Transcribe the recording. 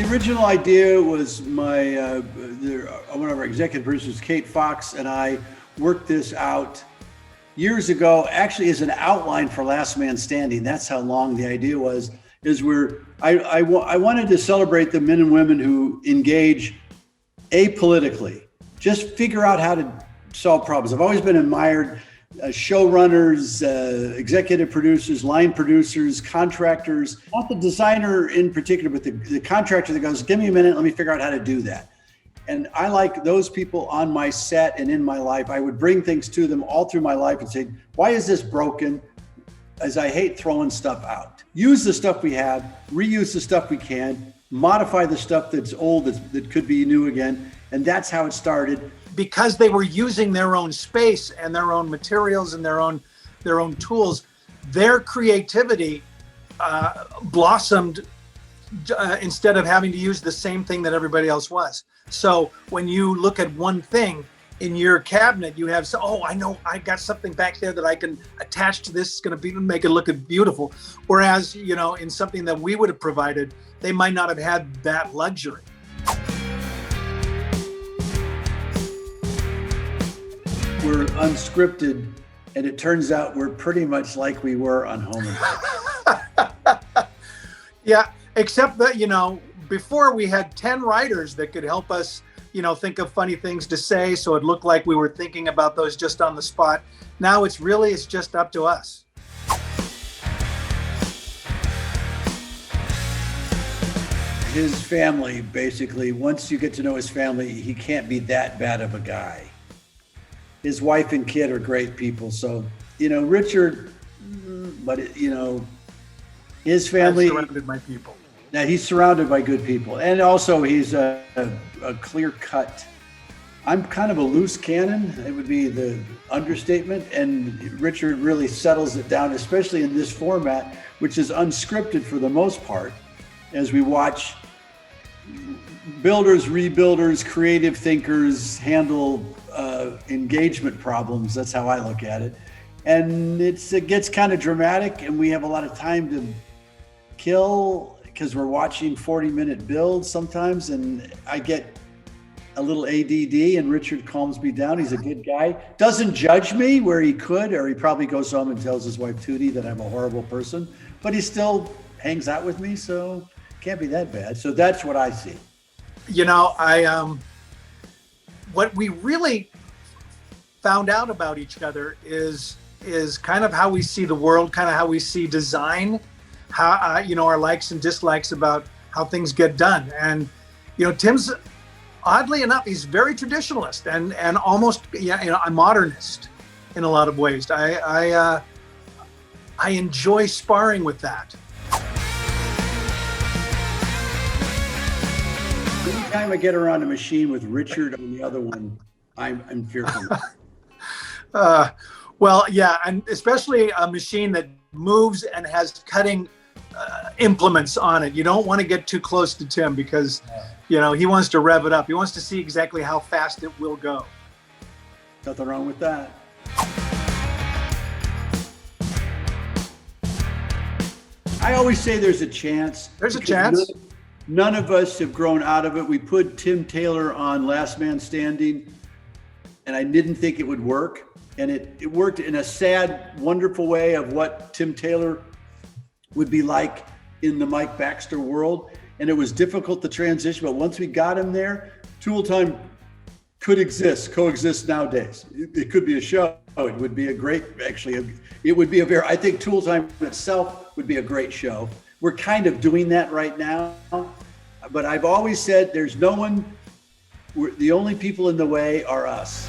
The original idea was one of our executive producers, Kate Fox, and I worked this out years ago, actually as an outline for Last Man Standing. That's how long the idea was, I wanted to celebrate the men and women who engage apolitically, just figure out how to solve problems. I've always been admired showrunners, executive producers, line producers, contractors, not the designer in particular, but the contractor that goes, give me a minute, let me figure out how to do that. And I like those people on my set and in my life. I would bring things to them all through my life and say, why is this broken? As I hate throwing stuff out. Use the stuff we have, reuse the stuff we can, modify the stuff that's old that could be new again. And that's how it started. Because they were using their own space and their own materials and their own tools, their creativity blossomed instead of having to use the same thing that everybody else was. So when you look at one thing in your cabinet, you have, I know I got something back there that I can attach to this. It's going to make it look beautiful. Whereas, in something that we would have provided, they might not have had that luxury. We're unscripted, and it turns out we're pretty much like we were on Home and Yeah, except that, before we had 10 writers that could help us, think of funny things to say, so it looked like we were thinking about those just on the spot. Now it's just up to us. His family, basically, once you get to know his family, he can't be that bad of a guy. His wife and kid are great people. So, Richard, but, his family. I'm surrounded by people. Now, he's surrounded by good people. And also, he's a clear cut. I'm kind of a loose cannon. It would be the understatement. And Richard really settles it down, especially in this format, which is unscripted for the most part, as we watch builders, rebuilders, creative thinkers handle engagement problems. That's how I look at it. And it gets kind of dramatic, and we have a lot of time to kill because we're watching 40-minute builds sometimes, and I get a little ADD, and Richard calms me down. He's a good guy. Doesn't judge me where he could, or he probably goes home and tells his wife Tootie that I'm a horrible person, but he still hangs out with me, so can't be that bad. So that's what I see. What we really found out about each other is kind of how we see the world, kind of how we see design, how our likes and dislikes about how things get done. And Tim's, oddly enough, he's very traditionalist and almost a modernist in a lot of ways. I enjoy sparring with that. Anytime I get around a machine with Richard on the other one, I'm fearful. Well, yeah, and especially a machine that moves and has cutting implements on it. You don't want to get too close to Tim because, he wants to rev it up. He wants to see exactly how fast it will go. Nothing wrong with that. I always say there's a chance. There's a chance. None of us have grown out of it. We put Tim Taylor on Last Man Standing, and I didn't think it would work. And it worked in a sad, wonderful way of what Tim Taylor would be like in the Mike Baxter world. And it was difficult to transition, but once we got him there, Tool Time could coexist nowadays. It could be a show. It would be a great, I think Tool Time itself would be a great show. We're kind of doing that right now, but I've always said there's no one, the only people in the way are us.